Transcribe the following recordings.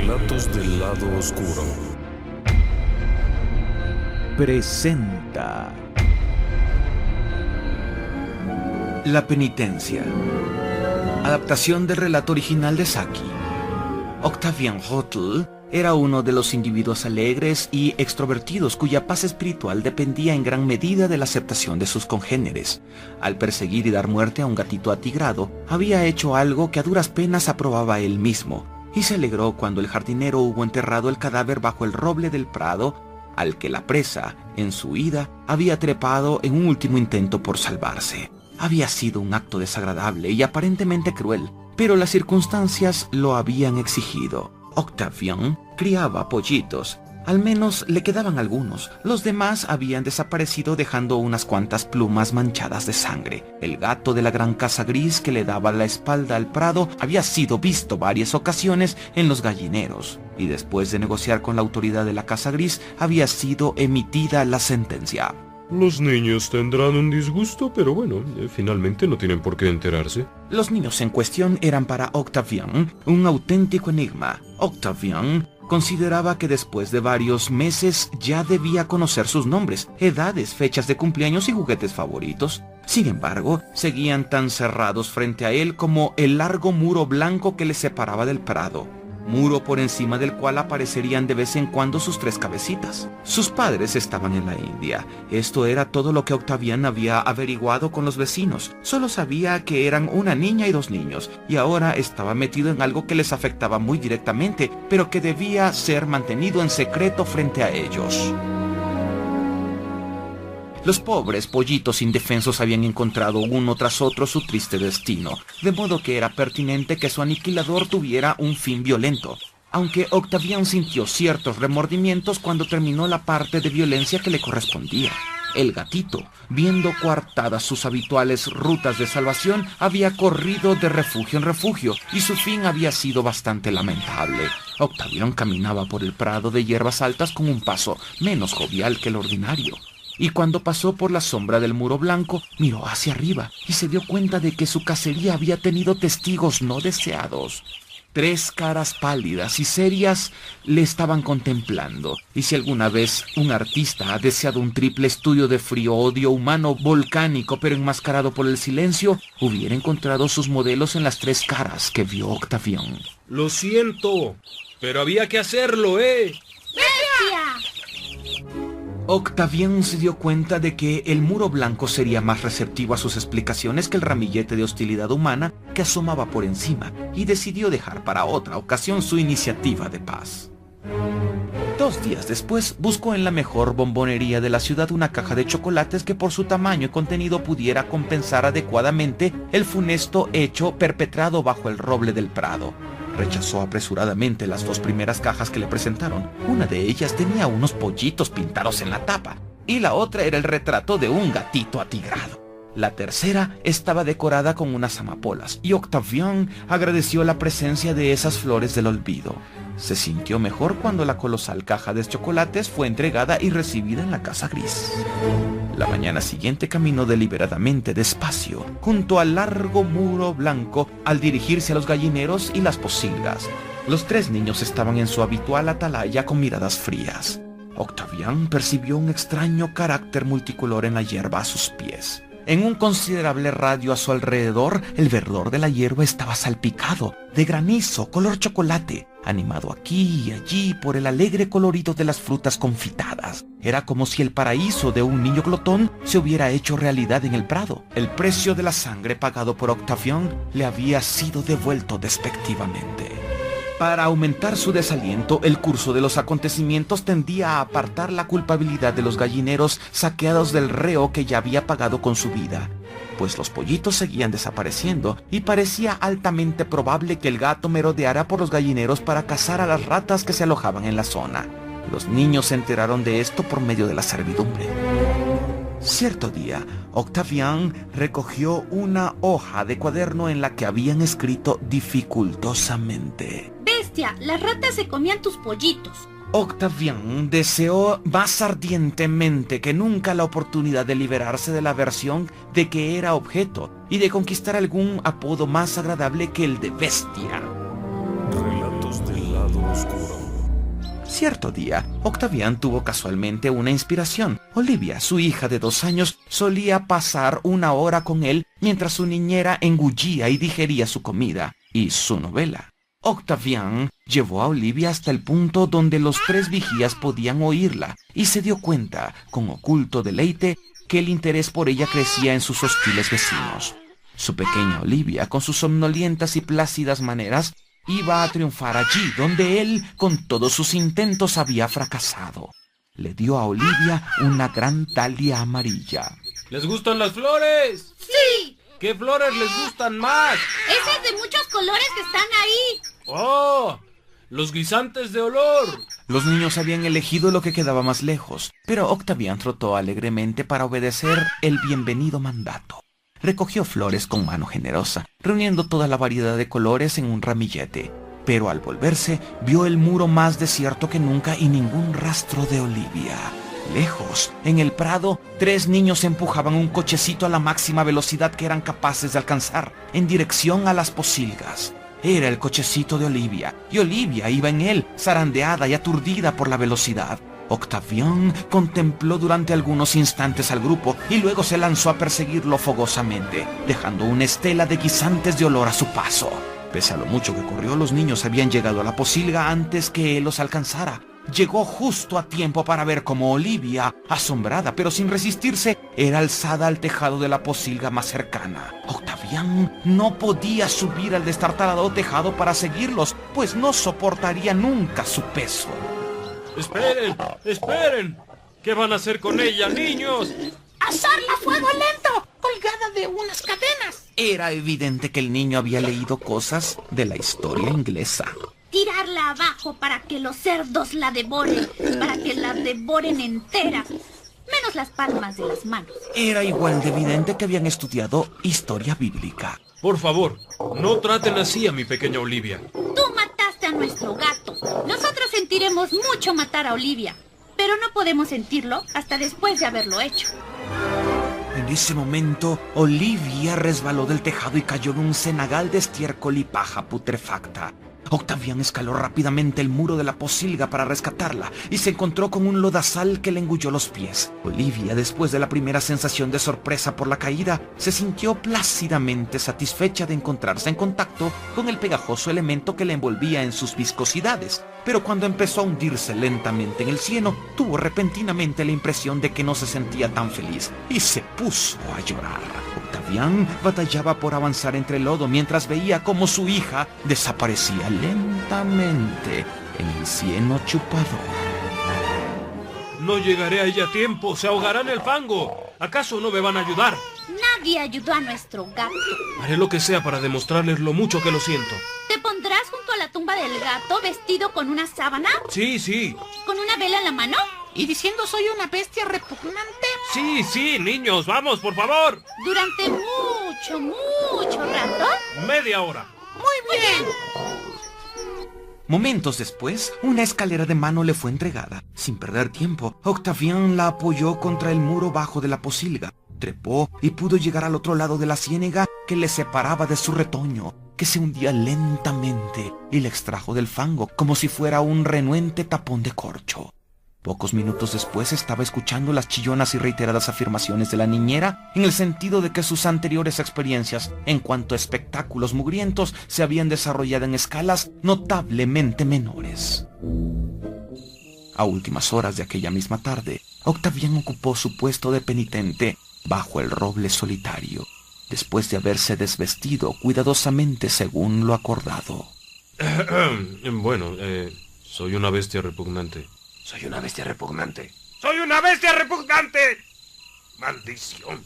Relatos del lado oscuro. Presenta La penitencia. Adaptación del relato original de Saki. Octavian Hotel era uno de los individuos alegres y extrovertidos cuya paz espiritual dependía en gran medida de la aceptación de sus congéneres. Al perseguir y dar muerte a un gatito atigrado, había hecho algo que a duras penas aprobaba él mismo, y se alegró cuando el jardinero hubo enterrado el cadáver bajo el roble del prado, al que la presa, en su huida, había trepado en un último intento por salvarse. Había sido un acto desagradable y aparentemente cruel, pero las circunstancias lo habían exigido. Octavian criaba pollitos. Al menos le quedaban algunos. Los demás habían desaparecido dejando unas cuantas plumas manchadas de sangre. El gato de la gran casa gris que le daba la espalda al prado había sido visto varias ocasiones en los gallineros. Y después de negociar con la autoridad de la casa gris, había sido emitida la sentencia. Los niños tendrán un disgusto, pero bueno, finalmente no tienen por qué enterarse. Los niños en cuestión eran para Octavian un auténtico enigma. Octavian consideraba que después de varios meses ya debía conocer sus nombres, edades, fechas de cumpleaños y juguetes favoritos. Sin embargo, seguían tan cerrados frente a él como el largo muro blanco que le separaba del prado. Muro por encima del cual aparecerían de vez en cuando sus tres cabecitas. Sus padres estaban en la India. Esto era todo lo que Octavian había averiguado con los vecinos. Solo sabía que eran una niña y dos niños, y ahora estaba metido en algo que les afectaba muy directamente, pero que debía ser mantenido en secreto frente a ellos. Los pobres pollitos indefensos habían encontrado uno tras otro su triste destino, de modo que era pertinente que su aniquilador tuviera un fin violento, aunque Octavian sintió ciertos remordimientos cuando terminó la parte de violencia que le correspondía. El gatito, viendo coartadas sus habituales rutas de salvación, había corrido de refugio en refugio, y su fin había sido bastante lamentable. Octavian caminaba por el prado de hierbas altas con un paso menos jovial que el ordinario. Y cuando pasó por la sombra del muro blanco, miró hacia arriba y se dio cuenta de que su cacería había tenido testigos no deseados. Tres caras pálidas y serias le estaban contemplando, y si alguna vez un artista ha deseado un triple estudio de frío odio humano volcánico pero enmascarado por el silencio, hubiera encontrado sus modelos en las tres caras que vio Octavian. Lo siento, pero había que hacerlo, ¡eh! Octavian se dio cuenta de que el muro blanco sería más receptivo a sus explicaciones que el ramillete de hostilidad humana que asomaba por encima, y decidió dejar para otra ocasión su iniciativa de paz. 2 días después, buscó en la mejor bombonería de la ciudad una caja de chocolates que por su tamaño y contenido pudiera compensar adecuadamente el funesto hecho perpetrado bajo el roble del prado. Rechazó apresuradamente las 2 primeras cajas que le presentaron. Una de ellas tenía unos pollitos pintados en la tapa, y la otra era el retrato de un gatito atigrado. La tercera estaba decorada con unas amapolas, y Octavian agradeció la presencia de esas flores del olvido. Se sintió mejor cuando la colosal caja de chocolates fue entregada y recibida en la casa gris. La mañana siguiente caminó deliberadamente despacio, junto al largo muro blanco, al dirigirse a los gallineros y las pocilgas. Los 3 niños estaban en su habitual atalaya con miradas frías. Octavian percibió un extraño carácter multicolor en la hierba a sus pies. En un considerable radio a su alrededor, el verdor de la hierba estaba salpicado de granizo color chocolate, animado aquí y allí por el alegre colorido de las frutas confitadas. Era como si el paraíso de un niño glotón se hubiera hecho realidad en el prado. El precio de la sangre pagado por Octavian le había sido devuelto despectivamente. Para aumentar su desaliento, el curso de los acontecimientos tendía a apartar la culpabilidad de los gallineros saqueados del reo que ya había pagado con su vida, pues los pollitos seguían desapareciendo y parecía altamente probable que el gato merodeara por los gallineros para cazar a las ratas que se alojaban en la zona. Los niños se enteraron de esto por medio de la servidumbre. Cierto día, Octavian recogió una hoja de cuaderno en la que habían escrito dificultosamente: «Bestia, las ratas se comían tus pollitos». Octavian deseó más ardientemente que nunca la oportunidad de liberarse de la aversión de que era objeto y de conquistar algún apodo más agradable que el de bestia. Relatos del lado oscuro. Cierto día, Octavian tuvo casualmente una inspiración. Olivia, su hija de 2 años, solía pasar 1 hora con él mientras su niñera engullía y digería su comida y su novela. Octavian llevó a Olivia hasta el punto donde los 3 vigías podían oírla y se dio cuenta, con oculto deleite, que el interés por ella crecía en sus hostiles vecinos. Su pequeña Olivia, con sus somnolientas y plácidas maneras, iba a triunfar allí donde él, con todos sus intentos, había fracasado. Le dio a Olivia una gran dalia amarilla. ¿Les gustan las flores? ¡Sí! ¿Qué flores les gustan más? Esas de muchos colores que están ahí. ¡Oh! Los guisantes de olor. Los niños habían elegido lo que quedaba más lejos, pero Octavian trotó alegremente para obedecer el bienvenido mandato. Recogió flores con mano generosa, reuniendo toda la variedad de colores en un ramillete. Pero al volverse, vio el muro más desierto que nunca y ningún rastro de Olivia. Lejos, en el prado, 3 niños empujaban un cochecito a la máxima velocidad que eran capaces de alcanzar, en dirección a las pocilgas. Era el cochecito de Olivia, y Olivia iba en él, zarandeada y aturdida por la velocidad. Octavian contempló durante algunos instantes al grupo y luego se lanzó a perseguirlo fogosamente, dejando una estela de guisantes de olor a su paso. Pese a lo mucho que corrió, los niños habían llegado a la pocilga antes que él los alcanzara. Llegó justo a tiempo para ver cómo Olivia, asombrada pero sin resistirse, era alzada al tejado de la pocilga más cercana. Octavian no podía subir al destartalado tejado para seguirlos, pues no soportaría nunca su peso. ¡Esperen! ¡Esperen! ¿Qué van a hacer con ella, niños? ¡Asarla a fuego lento! Colgada de unas cadenas. Era evidente que el niño había leído cosas de la historia inglesa. Tirarla abajo para que los cerdos la devoren, para que la devoren entera, menos las palmas de las manos. Era igual de evidente que habían estudiado historia bíblica. Por favor, no traten así a mi pequeña Olivia. Tú mataste a nuestro gato. Nosotros sentiremos mucho matar a Olivia, pero no podemos sentirlo hasta después de haberlo hecho. En ese momento, Olivia resbaló del tejado y cayó en un cenagal de estiércol y paja putrefacta. Octavian escaló rápidamente el muro de la pocilga para rescatarla y se encontró con un lodazal que le engulló los pies. Olivia, después de la primera sensación de sorpresa por la caída, se sintió plácidamente satisfecha de encontrarse en contacto con el pegajoso elemento que le envolvía en sus viscosidades. Pero cuando empezó a hundirse lentamente en el cieno, tuvo repentinamente la impresión de que no se sentía tan feliz y se puso a llorar. Octavian batallaba por avanzar entre el lodo mientras veía cómo su hija desaparecía lentamente en el cieno chupador. No llegaré a ella a tiempo, se ahogará en el fango. ¿Acaso no me van a ayudar? Nadie ayudó a nuestro gato. Haré lo que sea para demostrarles lo mucho que lo siento. ¿Te pondrás junto a la tumba del gato vestido con una sábana? Sí. ¿Con una vela en la mano? ¿Y diciendo soy una bestia repugnante? Sí, niños, vamos, por favor. Durante mucho rato. Media hora. Muy bien. Momentos después, una escalera de mano le fue entregada. Sin perder tiempo, Octavian la apoyó contra el muro bajo de la pocilga. Trepó y pudo llegar al otro lado de la ciénaga que le separaba de su retoño, que se hundía lentamente y le extrajo del fango como si fuera un renuente tapón de corcho. Pocos minutos después estaba escuchando las chillonas y reiteradas afirmaciones de la niñera en el sentido de que sus anteriores experiencias en cuanto a espectáculos mugrientos se habían desarrollado en escalas notablemente menores. A últimas horas de aquella misma tarde, Octavian ocupó su puesto de penitente bajo el roble solitario, después de haberse desvestido cuidadosamente según lo acordado. Bueno, soy una bestia repugnante. Soy una bestia repugnante. ¡Soy una bestia repugnante! ¡Maldición!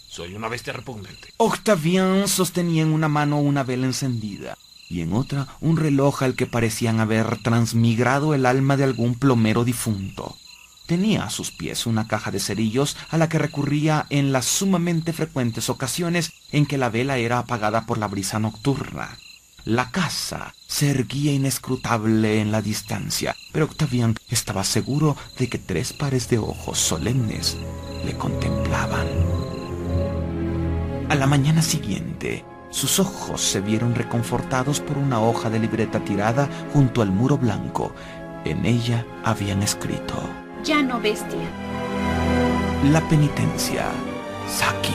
Soy una bestia repugnante. Octavian sostenía en una mano una vela encendida y en otra un reloj al que parecían haber transmigrado el alma de algún plomero difunto. Tenía a sus pies una caja de cerillos a la que recurría en las sumamente frecuentes ocasiones en que la vela era apagada por la brisa nocturna. La casa se erguía inescrutable en la distancia, pero Octavian estaba seguro de que 3 pares de ojos solemnes le contemplaban. A la mañana siguiente, Sus ojos se vieron reconfortados por una hoja de libreta tirada junto al muro blanco. En ella habían escrito: Ya no, bestia. La penitencia, Saki.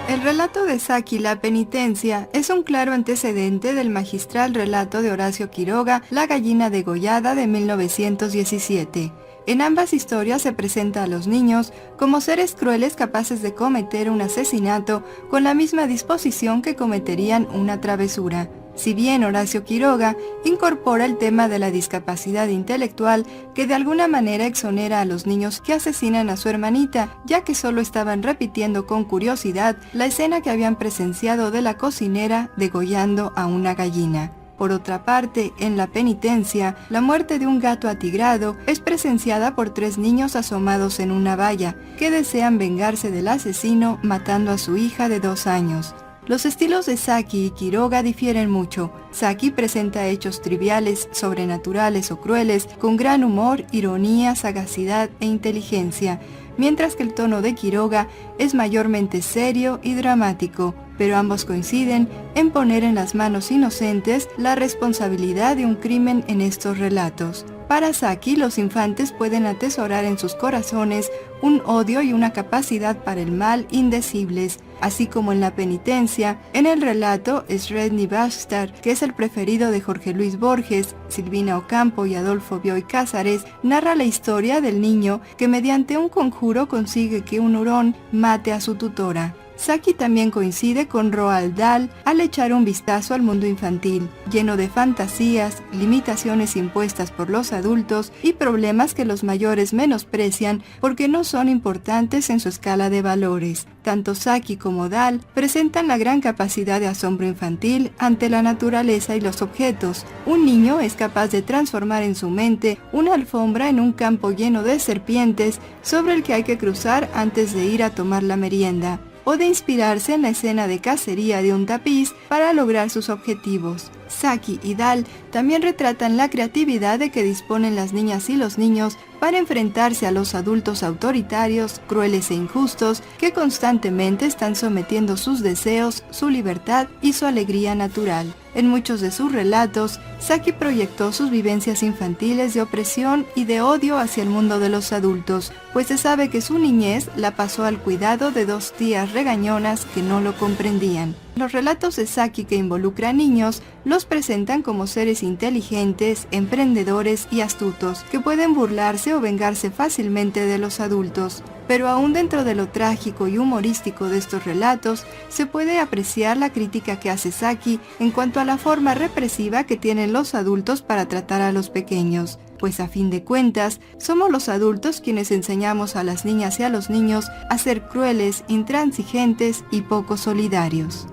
El relato de Saki, la penitencia, es un claro antecedente del magistral relato de Horacio Quiroga, La gallina degollada, de 1917. En ambas historias se presenta a los niños como seres crueles capaces de cometer un asesinato con la misma disposición que cometerían una travesura. Si bien Horacio Quiroga incorpora el tema de la discapacidad intelectual que de alguna manera exonera a los niños que asesinan a su hermanita, ya que solo estaban repitiendo con curiosidad la escena que habían presenciado de la cocinera degollando a una gallina. Por otra parte, en La penitencia, la muerte de un gato atigrado es presenciada por 3 niños asomados en una valla, que desean vengarse del asesino matando a su hija de 2 años. Los estilos de Saki y Quiroga difieren mucho. Saki presenta hechos triviales, sobrenaturales o crueles, con gran humor, ironía, sagacidad e inteligencia, mientras que el tono de Quiroga es mayormente serio y dramático, pero ambos coinciden en poner en las manos inocentes la responsabilidad de un crimen en estos relatos. Para Saki, los infantes pueden atesorar en sus corazones un odio y una capacidad para el mal indecibles, así como en La penitencia. En el relato, Sredni Bastard, que es el preferido de Jorge Luis Borges, Silvina Ocampo y Adolfo Bioy Cázares, narra la historia del niño que mediante un conjuro consigue que un hurón mate a su tutora. Saki también coincide con Roald Dahl al echar un vistazo al mundo infantil, lleno de fantasías, limitaciones impuestas por los adultos y problemas que los mayores menosprecian porque no son importantes en su escala de valores. Tanto Saki como Dahl presentan la gran capacidad de asombro infantil ante la naturaleza y los objetos. Un niño es capaz de transformar en su mente una alfombra en un campo lleno de serpientes sobre el que hay que cruzar antes de ir a tomar la merienda, o de inspirarse en la escena de cacería de un tapiz para lograr sus objetivos. Saki y Dahl también retratan la creatividad de que disponen las niñas y los niños para enfrentarse a los adultos autoritarios, crueles e injustos que constantemente están sometiendo sus deseos, su libertad y su alegría natural. En muchos de sus relatos, Saki proyectó sus vivencias infantiles de opresión y de odio hacia el mundo de los adultos, pues se sabe que su niñez la pasó al cuidado de 2 tías regañonas que no lo comprendían. Los relatos de Saki que involucran niños los presentan como seres inteligentes, emprendedores y astutos, que pueden burlarse o vengarse fácilmente de los adultos. Pero aún dentro de lo trágico y humorístico de estos relatos, se puede apreciar la crítica que hace Saki en cuanto a la forma represiva que tienen los adultos para tratar a los pequeños, pues a fin de cuentas, somos los adultos quienes enseñamos a las niñas y a los niños a ser crueles, intransigentes y poco solidarios.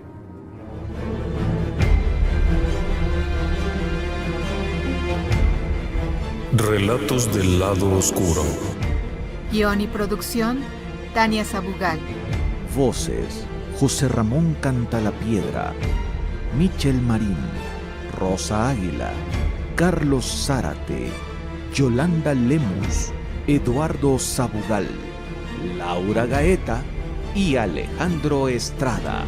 Relatos del lado oscuro. Guión y producción, Tania Sabugal. Voces: José Ramón Cantalapiedra, Michel Marín, Rosa Águila, Carlos Zárate, Yolanda Lemus, Eduardo Sabugal, Laura Gaeta y Alejandro Estrada.